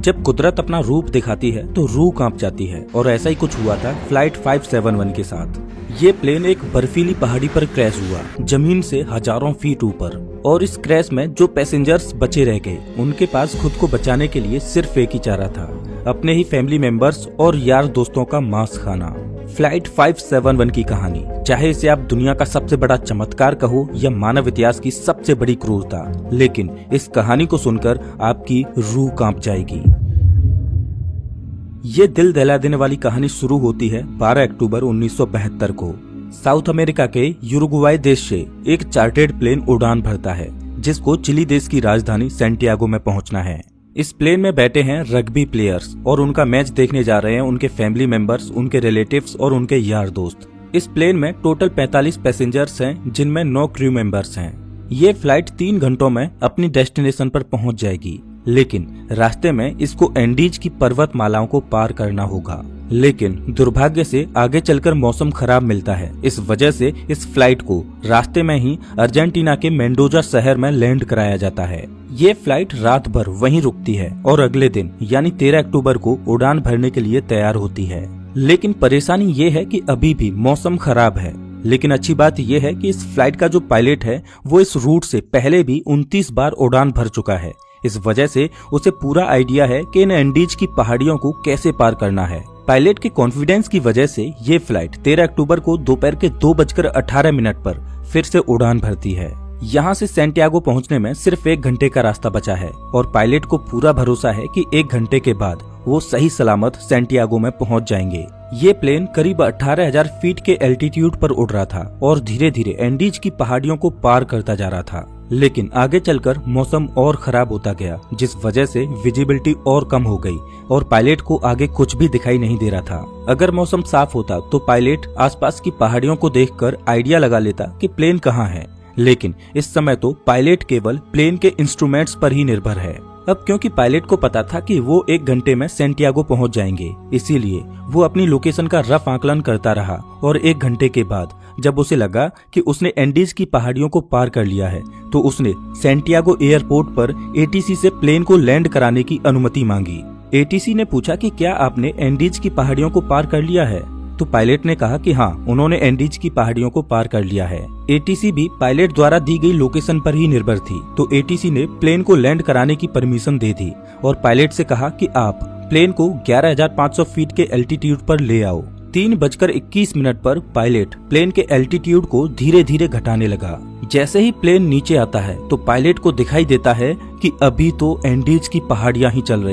जब कुदरत अपना रूप दिखाती है तो रूह कांप जाती है और ऐसा ही कुछ हुआ था फ्लाइट 571 के साथ। ये प्लेन एक बर्फीली पहाड़ी पर क्रैश हुआ, जमीन से हजारों फीट ऊपर। और इस क्रैश में जो पैसेंजर्स बचे रह गए उनके पास खुद को बचाने के लिए सिर्फ एक ही चारा था, अपने ही फैमिली मेंबर्स और यार दोस्तों का मांस खाना। फ्लाइट 571 की कहानी, चाहे इसे आप दुनिया का सबसे बड़ा चमत्कार कहो या मानव इतिहास की सबसे बड़ी क्रूरता, लेकिन इस कहानी को सुनकर आपकी रूह कांप जाएगी। ये दिल दहला देने वाली कहानी शुरू होती है 12 अक्टूबर 1972 को। साउथ अमेरिका के यूरुग्वाई देश से एक चार्टर्ड प्लेन उड़ान भरता है जिसको चिली देश की राजधानी सैंटियागो में पहुंचना है। इस प्लेन में बैठे हैं रग्बी प्लेयर्स और उनका मैच देखने जा रहे हैं उनके फैमिली मेंबर्स, उनके रिलेटिव्स और उनके यार दोस्त। इस प्लेन में टोटल 45 पैसेंजर्स हैं जिनमें 9 क्रू मेंबर्स हैं। ये फ्लाइट 3 घंटों में अपनी डेस्टिनेशन पर पहुंच जाएगी, लेकिन रास्ते में इसको एंडीज की पर्वतमालाओं को पार करना होगा। लेकिन दुर्भाग्य से आगे चलकर मौसम खराब मिलता है। इस वजह से इस फ्लाइट को रास्ते में ही अर्जेंटीना के मेंडोजा शहर में लैंड कराया जाता है। ये फ्लाइट रात भर वहीं रुकती है और अगले दिन यानी 13 अक्टूबर को उड़ान भरने के लिए तैयार होती है। लेकिन परेशानी ये है कि अभी भी मौसम खराब है। लेकिन अच्छी बात यह है कि इस फ्लाइट का जो पायलट है वो इस रूट से पहले भी 29 बार उड़ान भर चुका है। इस वजह से उसे पूरा आइडिया है कि इन एंडीज की पहाड़ियों को कैसे पार करना है। पायलट के कॉन्फिडेंस की वजह से ये फ्लाइट 13 अक्टूबर को दोपहर के 2:18 पर फिर से उड़ान भरती है। यहाँ से सैंटियागो पहुँचने में सिर्फ 1 घंटे का रास्ता बचा है और पायलट को पूरा भरोसा है कि 1 घंटे के बाद वो सही सलामत सैंटियागो में पहुँच जाएंगे। ये प्लेन करीब 18,000 फीट के एल्टीट्यूड पर उड़ रहा था और धीरे धीरे एंडीज की पहाड़ियों को पार करता जा रहा था। लेकिन आगे चलकर मौसम और खराब होता गया, जिस वजह से विजिबिलिटी और कम हो गई और पायलट को आगे कुछ भी दिखाई नहीं दे रहा था। अगर मौसम साफ होता तो पायलट आसपास की पहाड़ियों को देखकर आइडिया लगा लेता कि प्लेन कहाँ है। लेकिन इस समय तो पायलट केवल प्लेन के इंस्ट्रूमेंट्स पर ही निर्भर है। अब क्योंकि पायलट को पता था कि वो 1 घंटे में सैंटियागो पहुंच जाएंगे, इसीलिए वो अपनी लोकेशन का रफ आकलन करता रहा और 1 घंटे के बाद जब उसे लगा कि उसने एंडीज की पहाड़ियों को पार कर लिया है तो उसने सैंटियागो एयरपोर्ट पर एटीसी से प्लेन को लैंड कराने की अनुमति मांगी। एटीसी ने पूछा कि क्या आपने एंडीज की पहाड़ियों को पार कर लिया है? तो पायलट ने कहा कि हाँ, उन्होंने एंडीज की पहाड़ियों को पार कर लिया है। एटीसी भी पायलट द्वारा दी गई लोकेशन पर ही निर्भर थी, तो एटीसी ने प्लेन को लैंड कराने की परमिशन दे दी और पायलट से कहा कि आप प्लेन को 11,500 फीट के एल्टीट्यूड पर ले आओ। 3:21 पर पायलट प्लेन के एल्टीट्यूड को धीरे धीरे घटाने लगा। जैसे ही प्लेन नीचे आता है तो पायलट को दिखाई देता है कि अभी तो एंडीज की पहाड़ियां ही चल रही।